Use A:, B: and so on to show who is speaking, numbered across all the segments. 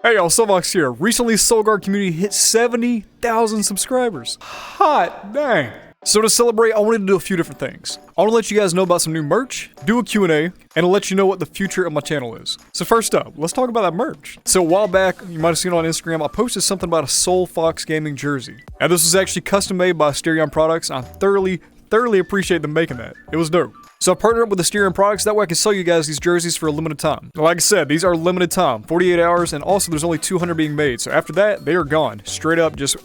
A: Hey y'all, SoulFox here. Recently, SoulGuard community hit 70,000 subscribers. Hot dang. So to celebrate, I wanted to do a few different things. I want to let you guys know about some new merch, do a Q&A, and to let you know what the future of my channel is. So first up, let's talk about that merch. So a while back, you might have seen it on Instagram, I posted something about a SoulFoxGaming jersey. Now this was actually custom made by Asterion products. I thoroughly appreciate them making that. It was dope. So I partnered up with Asterion products, that way I can sell you guys these jerseys for a limited time. Like I said, these are limited time, 48 hours, and also there's only 200 being made. So after that, they are gone. Straight up, just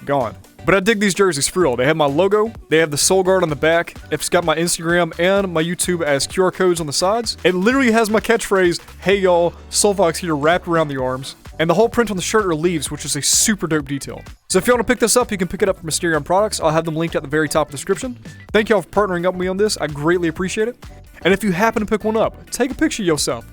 A: gone. But I dig these jerseys for real. They have my logo, they have the SoulGuard on the back, it's got my Instagram and my YouTube as QR codes on the sides. It literally has my catchphrase, "Hey y'all, SoulFox here," wrapped around the arms. And the whole print on the shirt are leaves, which is a super dope detail. So if you want to pick this up, you can pick it up from Asterion products. I'll have them linked at the very top of the description. Thank y'all for partnering up with me on this. I greatly appreciate it. And if you happen to pick one up, take a picture of yourself.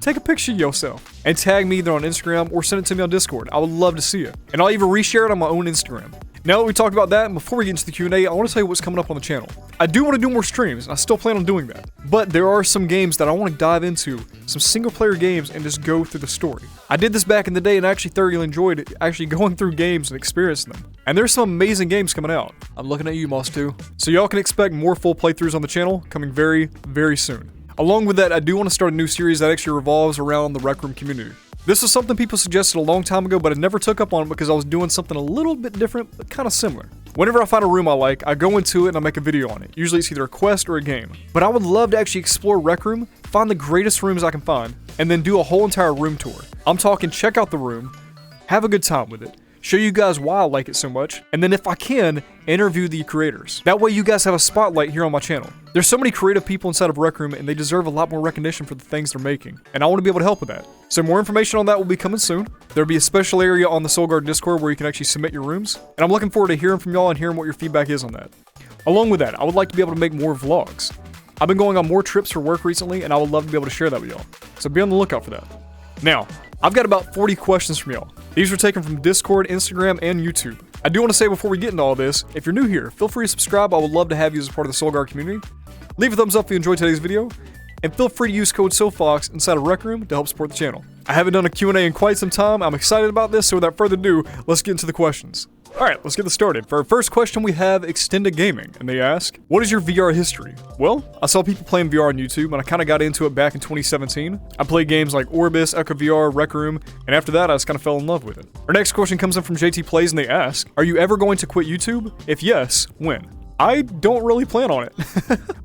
A: Take a picture of yourself and tag me either on Instagram or send it to me on Discord. I would love to see it. And I'll even reshare it on my own Instagram. Now that we talked about that, and before we get into the Q&A, I want to tell you what's coming up on the channel. I do want to do more streams, and I still plan on doing that. But there are some games that I want to dive into, some single-player games, and just go through the story. I did this back in the day, and I actually thoroughly enjoyed actually going through games and experiencing them. And there's some amazing games coming out. I'm looking at you, Moss 2. So y'all can expect more full playthroughs on the channel coming very, very soon. Along with that, I do want to start a new series that actually revolves around the Rec Room community. This was something people suggested a long time ago, but I never took up on it because I was doing something a little bit different, but kind of similar. Whenever I find a room I like, I go into it and I make a video on it. Usually it's either a quest or a game. But I would love to actually explore Rec Room, find the greatest rooms I can find, and then do a whole entire room tour. I'm talking check out the room, have a good time with it, show you guys why I like it so much, and then if I can, interview the creators. That way you guys have a spotlight here on my channel. There's so many creative people inside of Rec Room and they deserve a lot more recognition for the things they're making. And I want to be able to help with that. So more information on that will be coming soon. There'll be a special area on the SoulGuard Discord where you can actually submit your rooms. And I'm looking forward to hearing from y'all and hearing what your feedback is on that. Along with that, I would like to be able to make more vlogs. I've been going on more trips for work recently and I would love to be able to share that with y'all. So be on the lookout for that. Now, I've got about 40 questions from y'all. These were taken from Discord, Instagram, and YouTube. I do want to say before we get into all this, if you're new here, feel free to subscribe. I would love to have you as a part of the SoulGuard community. Leave a thumbs up if you enjoyed today's video, and feel free to use code SoulFox inside of Rec Room to help support the channel. I haven't done a Q&A in quite some time. I'm excited about this, so without further ado, let's get into the questions. Alright, let's get this started. For our first question, we have Extended Gaming, and they ask, what is your VR history? Well, I saw people playing VR on YouTube, and I kind of got into it back in 2017. I played games like Orbis, Echo VR, Rec Room, and after that, I just kind of fell in love with it. Our next question comes in from JT Plays, and they ask, are you ever going to quit YouTube? If yes, when? I don't really plan on it.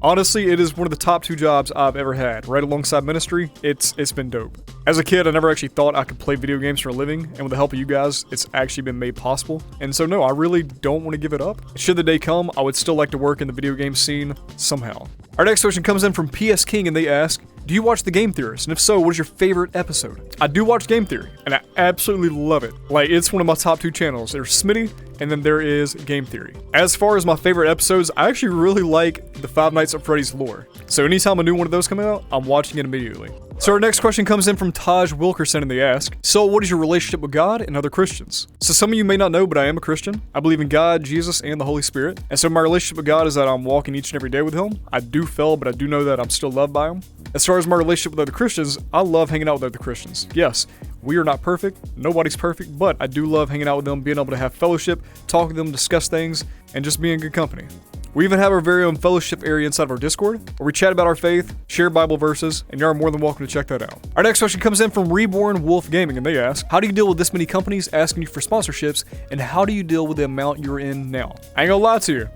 A: Honestly, it is one of the top 2 jobs I've ever had, right alongside ministry. It's been dope. As a kid, I never actually thought I could play video games for a living, and with the help of you guys, it's actually been made possible. And so no, I really don't want to give it up. Should the day come, I would still like to work in the video game scene somehow. Our next question comes in from PS King, and they ask, do you watch The Game Theorist? And if so, what is your favorite episode? I do watch Game Theory, and I absolutely love it. Like, it's one of my top 2 channels. There's Smitty, and then there is Game Theory. As far as my favorite episodes, I actually really like the Five Nights at Freddy's lore. So anytime a new one of those comes out, I'm watching it immediately. So our next question comes in from Taj Wilkerson, and they ask, so what is your relationship with God and other Christians? So some of you may not know, but I am a Christian. I believe in God, Jesus, and the Holy Spirit. And so my relationship with God is that I'm walking each and every day with Him. I do fail, but I do know that I'm still loved by Him. As far as my relationship with other Christians, I love hanging out with other Christians. Yes, we are not perfect. Nobody's perfect, but I do love hanging out with them, being able to have fellowship, talk with them, discuss things, and just be in good company. We even have our very own fellowship area inside of our Discord, where we chat about our faith, share Bible verses, and you are more than welcome to check that out. Our next question comes in from Reborn Wolf Gaming, and they ask, how do you deal with this many companies asking you for sponsorships, and how do you deal with the amount you're in now? I ain't gonna lie to you.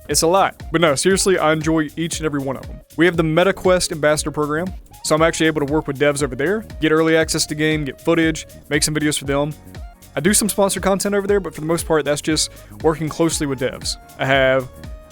A: It's a lot. But no, seriously, I enjoy each and every one of them. We have the MetaQuest Ambassador Program, so I'm actually able to work with devs over there, get early access to the game, get footage, make some videos for them. I do some sponsored content over there, but for the most part, that's just working closely with devs. I have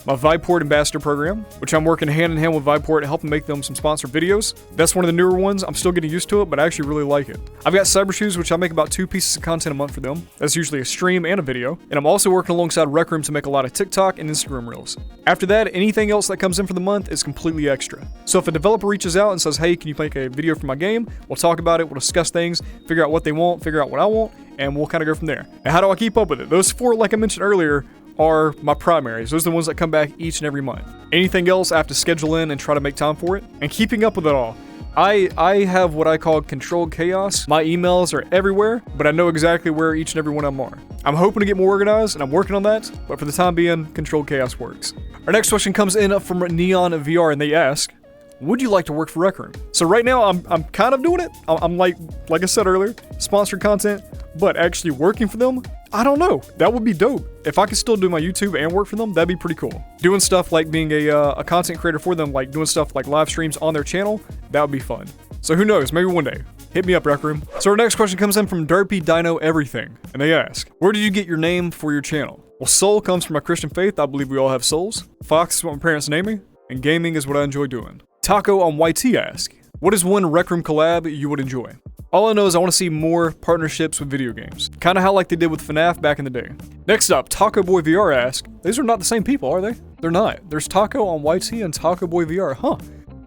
A: my Viport Ambassador Program, which I'm working hand in hand with Viport to help them make them some sponsored videos. That's one of the newer ones. I'm still getting used to it, but I actually really like it. I've got Cyber Shoes, which I make about 2 pieces of content a month for them. That's usually a stream and a video. And I'm also working alongside Rec Room to make a lot of TikTok and Instagram Reels. After that, anything else that comes in for the month is completely extra. So if a developer reaches out and says, hey, can you make a video for my game? We'll talk about it, we'll discuss things, figure out what they want, figure out what I want, and we'll kind of go from there. And how do I keep up with it? Those 4, like I mentioned earlier, are my primaries. Those are the ones that come back each and every month. Anything else, I have to schedule in and try to make time for it. And keeping up with it all, I have what I call controlled chaos. My emails are everywhere, but I know exactly where each and every one of them are. I'm hoping to get more organized, and I'm working on that, but for the time being, controlled chaos works. Our next question comes in from Neon VR, and they ask, would you like to work for Rec Room? So right now, I'm kind of doing it. I'm like I said earlier, sponsored content, but actually working for them, I don't know. That would be dope. If I could still do my YouTube and work for them, that'd be pretty cool. Doing stuff like being a content creator for them, like doing stuff like live streams on their channel, that would be fun. So who knows, maybe one day. Hit me up, Rec Room. So our next question comes in from Derpy Dino Everything, and they ask, where did you get your name for your channel? Well, soul comes from my Christian faith. I believe we all have souls. Fox is what my parents named me, and gaming is what I enjoy doing. Taco on YT ask, what is one Rec Room collab you would enjoy? All I know is I want to see more partnerships with video games. Kind of how like they did with FNAF back in the day. Next up, Taco Boy VR asks, these are not the same people, are they? They're not. There's Taco on YT and Taco Boy VR. Huh.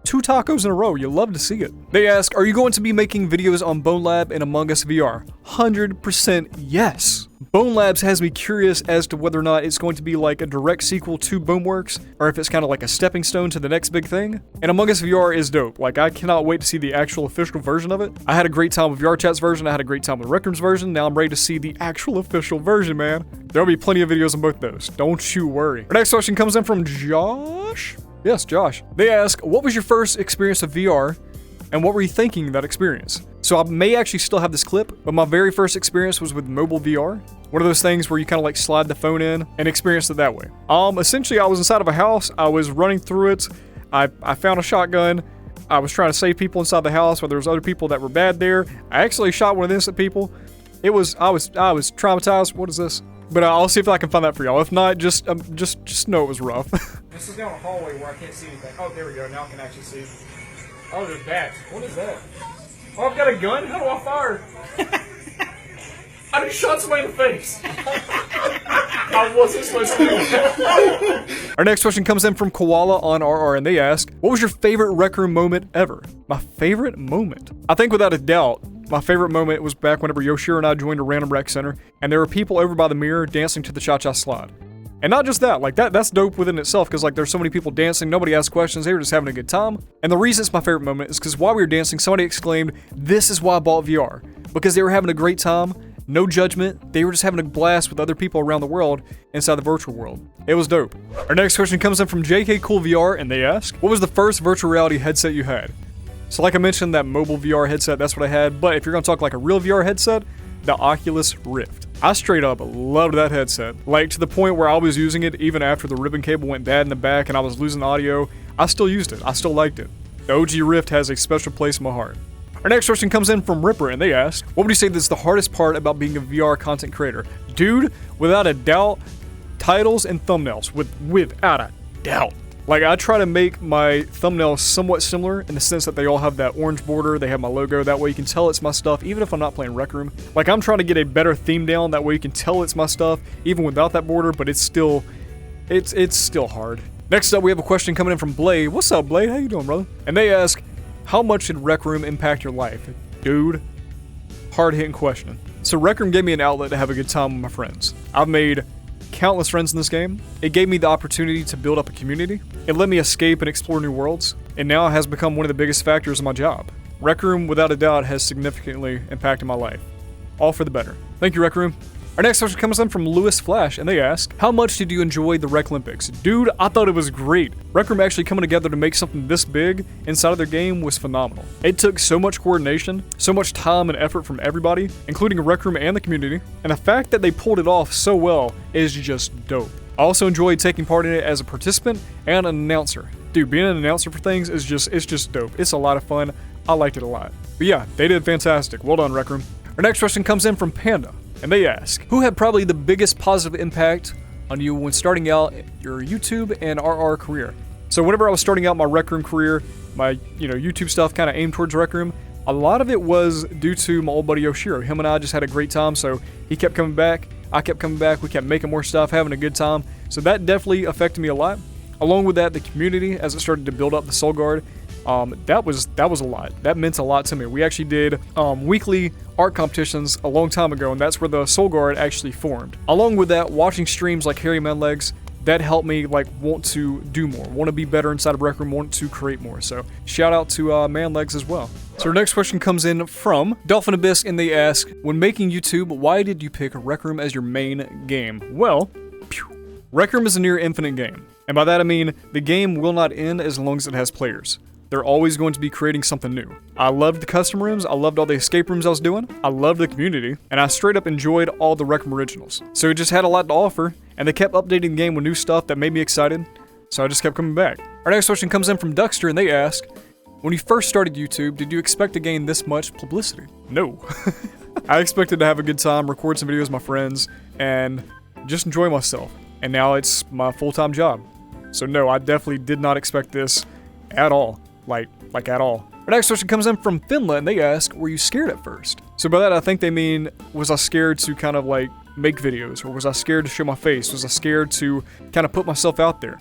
A: 2 tacos in a row. You love to see it. They ask, are you going to be making videos on Bone Lab and Among Us VR? 100% yes. Bone Labs has me curious as to whether or not it's going to be like a direct sequel to Boneworks, or if it's kind of like a stepping stone to the next big thing. And Among Us VR is dope. Like, I cannot wait to see the actual official version of it. I had a great time with VR Chat's version, I had a great time with Rec Room's version, now I'm ready to see the actual official version, man. There'll be plenty of videos on both those. Don't you worry. Our next question comes in from Josh. Yes, Josh. They ask, what was your first experience of VR, and what were you thinking of that experience? So I may actually still have this clip, but my very first experience was with mobile VR. One of those things where you kind of like slide the phone in and experience it that way. Essentially I was inside of a house, I was running through it, I found a shotgun, I was trying to save people inside the house while there was other people that were bad there. I actually shot one of the innocent people. I was traumatized. What is this? But I'll see if I can find that for y'all. If not, just know it was rough.
B: This is down a hallway where I can't see anything. Oh, there we go. Now I can actually see. Oh, there's bats. What is that? Oh, I've got a gun? How do I fire? I just shot somebody in the face. I wasn't supposed to do that.
A: Our next question comes in from Koala on RR, and they ask, what was your favorite Rec Room moment ever? My favorite moment? I think without a doubt, my favorite moment was back whenever Yoshiro and I joined a random rec center, and there were people over by the mirror dancing to the Cha-Cha Slide. And not just that, like that's dope within itself, because like there's so many people dancing, nobody asked questions, they were just having a good time. And the reason it's my favorite moment is because while we were dancing, somebody exclaimed, this is why I bought VR. Because they were having a great time, no judgment, they were just having a blast with other people around the world inside the virtual world. It was dope. Our next question comes in from JK Cool VR, and they ask, what was the first virtual reality headset you had? So like I mentioned, that mobile VR headset, that's what I had, but if you're gonna talk like a real VR headset, the Oculus Rift. I straight up loved that headset, like to the point where I was using it even after the ribbon cable went bad in the back and I was losing audio. I still used it, I still liked it. The OG Rift has a special place in my heart. Our next question comes in from Ripper, and they ask, what would you say is the hardest part about being a VR content creator? Dude, without a doubt, titles and thumbnails, without a doubt. Like, I try to make my thumbnails somewhat similar in the sense that they all have that orange border, they have my logo, that way you can tell it's my stuff even if I'm not playing Rec Room. Like, I'm trying to get a better theme down, that way you can tell it's my stuff even without that border, but it's still hard. Next up, we have a question coming in from Blade. What's up, Blade? How you doing, brother? And they ask, how much did Rec Room impact your life? Dude, hard-hitting question. So Rec Room gave me an outlet to have a good time with my friends. I've made countless friends in this game. It gave me the opportunity to build up a community. It let me escape and explore new worlds, and now it has become one of the biggest factors of my job. Rec Room, without a doubt, has significantly impacted my life. All for the better. Thank you, Rec Room. Our next question comes in from Lewis Flash, and they ask, how much did you enjoy the Rec Olympics? Dude, I thought it was great. Rec Room actually coming together to make something this big inside of their game was phenomenal. It took so much coordination, so much time and effort from everybody, including Rec Room and the community, and the fact that they pulled it off so well is just dope. I also enjoyed taking part in it as a participant and an announcer. Dude, being an announcer for things is just dope. It's a lot of fun. I liked it a lot. But yeah, they did fantastic. Well done, Rec Room. Our next question comes in from Panda, and they ask, who had probably the biggest positive impact on you when starting out your YouTube and RR career? So whenever I was starting out my Rec Room career, my YouTube stuff kind of aimed towards Rec Room, a lot of it was due to my old buddy Yoshiro. Him and I just had a great time, so he kept coming back, I kept coming back, we kept making more stuff, having a good time. So that definitely affected me a lot. Along with that, the community, as it started to build up the Soul Guard, that was a lot. That meant a lot to me. We actually did weekly art competitions a long time ago, and that's where the Soul Guard actually formed. Along with that, watching streams like Harry Man Legs, that helped me like want to do more, want to be better inside of Rec Room, want to create more. So shout out to Man Legs as well. So our next question comes in from Dolphin Abyss, and they ask, when making YouTube, why did you pick Rec Room as your main game? Well, Rec Room is a near infinite game. And by that I mean, the game will not end as long as it has players. They're always going to be creating something new. I loved the custom rooms, I loved all the escape rooms I was doing, I loved the community, and I straight up enjoyed all the Rec Room originals. So it just had a lot to offer, and they kept updating the game with new stuff that made me excited, so I just kept coming back. Our next question comes in from Duckster, and they ask, when you first started YouTube, did you expect to gain this much publicity? No. I expected to have a good time, record some videos with my friends, and just enjoy myself. And now it's my full-time job. So no, I definitely did not expect this at all. Like at all. Our next question comes in from Finla, and they ask, were you scared at first? So by that I think they mean, was I scared to kind of like make videos? Or was I scared to show my face? Was I scared to kind of put myself out there?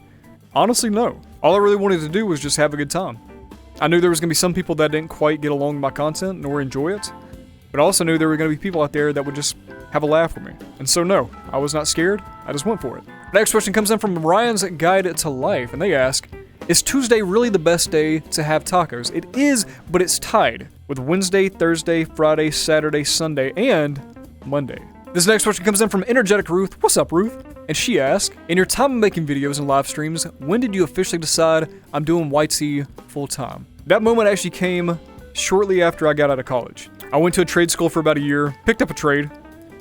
A: Honestly, no. All I really wanted to do was just have a good time. I knew there was going to be some people that didn't quite get along with my content nor enjoy it. But I also knew there were going to be people out there that would just have a laugh with me. And so no, I was not scared. I just went for it. Next question comes in from Ryan's Guide to Life, and they ask, is Tuesday really the best day to have tacos? It is, but it's tied with Wednesday, Thursday, Friday, Saturday, Sunday, and Monday. This next question comes in from Energetic Ruth. What's up, Ruth? And she asks, in your time of making videos and live streams, when did you officially decide I'm doing YT full time? That moment actually came shortly after I got out of college. I went to a trade school for about a year, picked up a trade,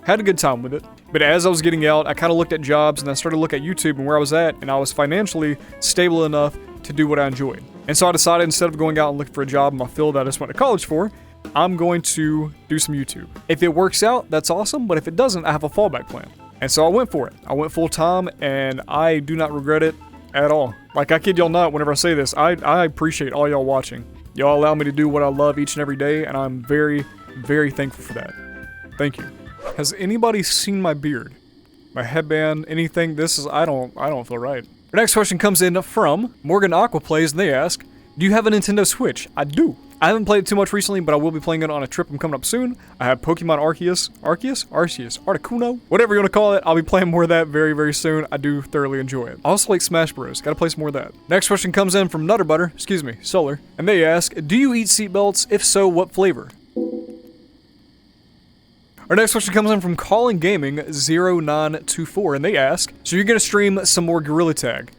A: had a good time with it. But as I was getting out, I kind of looked at jobs and I started to look at YouTube and where I was at, and I was financially stable enough to do what I enjoyed. And so I decided, instead of going out and looking for a job in my field that I just went to college for, I'm going to do some YouTube. If it works out, that's awesome, but if it doesn't, I have a fallback plan. And so I went for it. I went full time, and I do not regret it at all. Like, I kid y'all not whenever I say this, I appreciate all y'all watching. Y'all allow me to do what I love each and every day, and I'm very, very thankful for that. Thank you. Has anybody seen my beard? My headband, anything? I don't feel right. Our next question comes in from Morgan Aquaplays, and they ask, do you have a Nintendo Switch? I do. I haven't played it too much recently, but I will be playing it on a trip I'm coming up soon. I have Pokemon Arceus, whatever you want to call it. I'll be playing more of that very, very soon. I do thoroughly enjoy it. I also like Smash Bros. Gotta play some more of that. Next question comes in from Solar, and they ask, do you eat seatbelts? If so, what flavor? Our next question comes in from Calling Gaming 0924, and they ask, so you're gonna stream some more Gorilla Tag?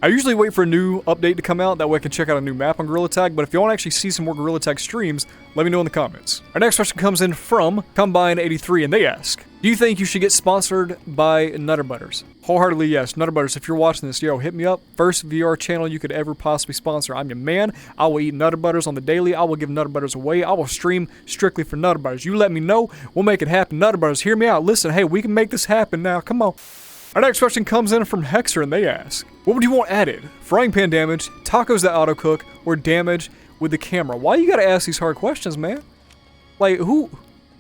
A: I usually wait for a new update to come out, that way I can check out a new map on Gorilla Tag, but if you want to actually see some more Gorilla Tag streams, let me know in the comments. Our next question comes in from Combine83, and they ask, do you think you should get sponsored by Nutter Butters? Wholeheartedly yes. Nutter Butters, if you're watching this, yo, hit me up. First VR channel you could ever possibly sponsor. I'm your man. I will eat Nutter Butters on the daily. I will give Nutter Butters away. I will stream strictly for Nutter Butters. You let me know. We'll make it happen. Nutter Butters, hear me out. Listen, hey, we can make this happen now. Come on. Our next question comes in from Hexer, and they ask, what would you want added? Frying pan damage, tacos that auto-cook, or damage with the camera? Why you gotta ask these hard questions, man? Like, who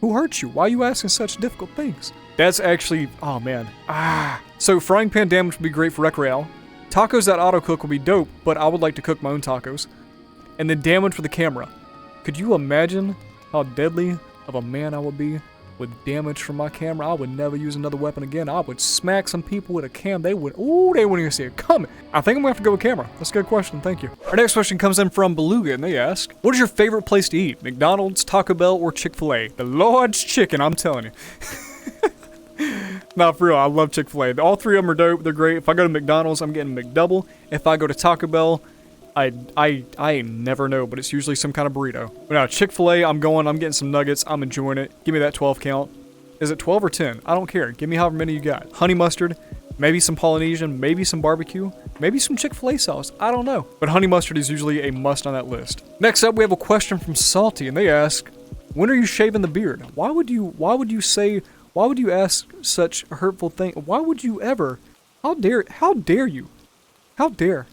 A: hurt you? Why are you asking such difficult things? That's actually, oh man. So frying pan damage would be great for Rec Royale. Tacos that auto-cook would be dope, but I would like to cook my own tacos. And then damage for the camera. Could you imagine how deadly of a man I would be with damage from my camera? I would never use another weapon again. I would smack some people with a cam. They wouldn't even see it coming. I think I'm gonna have to go with camera. That's a good question. Thank you. Our next question comes in from Beluga, and they ask, what is your favorite place to eat? McDonald's, Taco Bell, or Chick-fil-A? The Lord's chicken, I'm telling you. Nah, for real, I love Chick-fil-A. All three of them are dope. They're great. If I go to McDonald's, I'm getting McDouble. If I go to Taco Bell, I never know, but it's usually some kind of burrito. But now, Chick-fil-A, I'm getting some nuggets. I'm enjoying it. Give me that 12 count. Is it 12 or 10? I don't care. Give me however many you got. Honey mustard, maybe some Polynesian, maybe some barbecue, maybe some Chick-fil-A sauce. I don't know. But honey mustard is usually a must on that list. Next up, we have a question from Salty, and they ask, when are you shaving the beard? Why would you ask such a hurtful thing? Why would you ever? How dare you? How dare?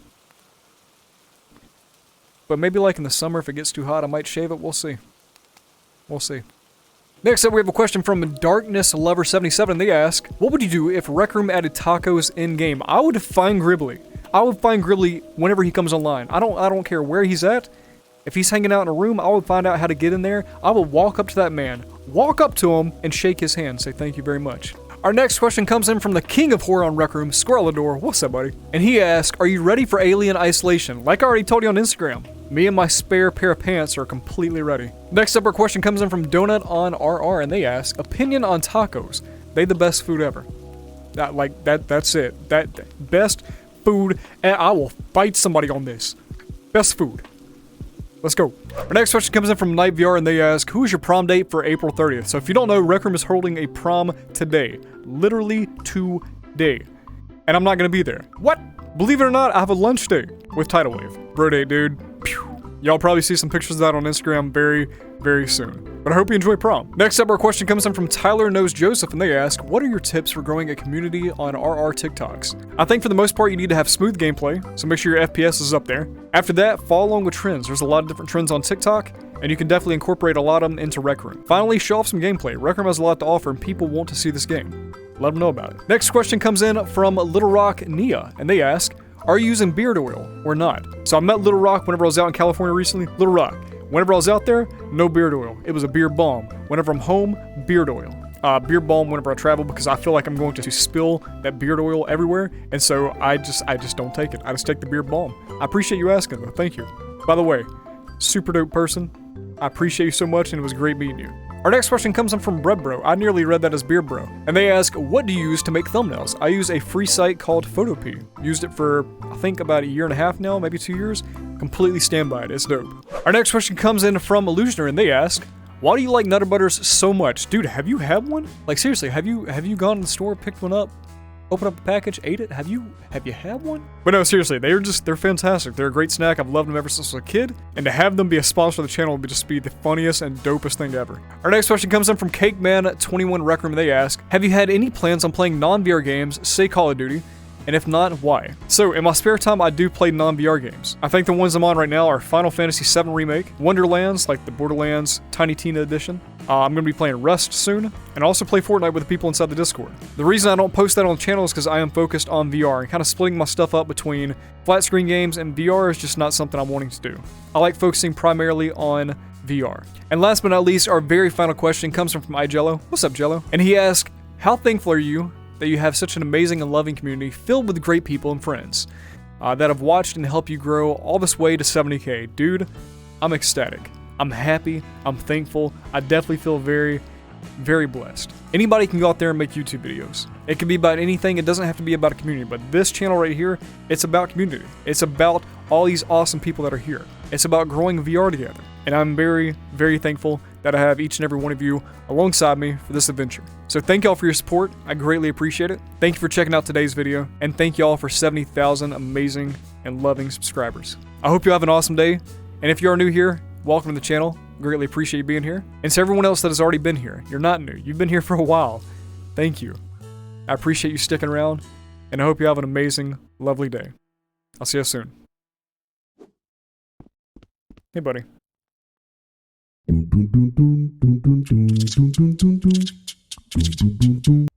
A: But maybe like in the summer, if it gets too hot, I might shave it. We'll see. We'll see. Next up, we have a question from Darkness Lover 77. They ask, what would you do if Rec Room added tacos in-game? I would find Gribbly. I would find Gribbly whenever he comes online. I don't care where he's at. If he's hanging out in a room, I would find out how to get in there. I would walk up to that man, walk up to him, and shake his hand, say thank you very much. Our next question comes in from the king of horror on Rec Room, Squirrelador. What's up, buddy? And he asks, are you ready for Alien Isolation? Like I already told you on Instagram, me and my spare pair of pants are completely ready. Next up, our question comes in from Donut on RR, and they ask, opinion on tacos. They the best food ever. That's it. That best food, and I will fight somebody on this. Best food. Let's go. Our next question comes in from Night VR, and they ask, who is your prom date for April 30th? So if you don't know, Rec Room is holding a prom today. Literally today. And I'm not gonna be there. What? Believe it or not, I have a lunch date with Tidal Wave. Bro date, dude. Pew. Y'all probably see some pictures of that on Instagram very, very soon. But I hope you enjoy prom. Next up, our question comes in from Tyler Knows Joseph, and they ask, what are your tips for growing a community on RR TikToks? I think for the most part, you need to have smooth gameplay, so make sure your FPS is up there. After that, follow along with trends. There's a lot of different trends on TikTok, and you can definitely incorporate a lot of them into Rec Room. Finally, show off some gameplay. Rec Room has a lot to offer, and people want to see this game. Let them know about it. Next question comes in from Little Rock Nia, and they ask, are you using beard oil or not? So I met Little Rock whenever I was out in California recently. Little Rock, whenever I was out there, no beard oil. It was a beard balm. Whenever I'm home, beard oil. Beard balm whenever I travel because I feel like I'm going to spill that beard oil everywhere, and so I just don't take it. I just take the beard balm. I appreciate you asking though. Thank you. By the way, super dope person. I appreciate you so much, and it was great meeting you. Our next question comes in from Bread Bro. I nearly read that as Beard Bro. And they ask, what do you use to make thumbnails? I use a free site called Photopea. Used it for, I think, about a year and a half now, maybe 2 years. Completely stand by it. It's dope. Our next question comes in from Illusioner, and they ask, why do you like Nutter Butters so much? Dude, have you had one? Like, seriously, have you gone to the store, picked one up, opened up a package, ate it? Have you had one? But no, seriously, they're fantastic. They're a great snack. I've loved them ever since I was a kid. And to have them be a sponsor of the channel would just be the funniest and dopest thing ever. Our next question comes in from CakeMan21 Rec Room. They ask, have you had any plans on playing non-VR games, say Call of Duty? And if not, why? So, in my spare time, I do play non-VR games. I think the ones I'm on right now are Final Fantasy VII Remake, Wonderlands, like the Borderlands Tiny Tina Edition. I'm going to be playing Rust soon, and also play Fortnite with the people inside the Discord. The reason I don't post that on the channel is because I am focused on VR, and kind of splitting my stuff up between flat screen games and VR is just not something I'm wanting to do. I like focusing primarily on VR. And last but not least, our very final question comes from iJello. What's up, Jello? And he asks, how thankful are you that you have such an amazing and loving community filled with great people and friends that have watched and helped you grow all this way to 70K? Dude, I'm ecstatic. I'm happy. I'm thankful. I definitely feel very, very blessed. Anybody can go out there and make YouTube videos. It can be about anything. It doesn't have to be about a community, but this channel right here, it's about community. It's about all these awesome people that are here. It's about growing VR together. And I'm very, very thankful that I have each and every one of you alongside me for this adventure. So thank y'all for your support. I greatly appreciate it. Thank you for checking out today's video, and thank y'all for 70,000 amazing and loving subscribers. I hope you have an awesome day, and if you are new here, welcome to the channel. Greatly appreciate you being here. And to everyone else that has already been here, you're not new. You've been here for a while. Thank you. I appreciate you sticking around, and I hope you have an amazing, lovely day. I'll see you soon. Hey, buddy. Dun dun dun dun dun dun dun dun dun dun dun dun dun dun.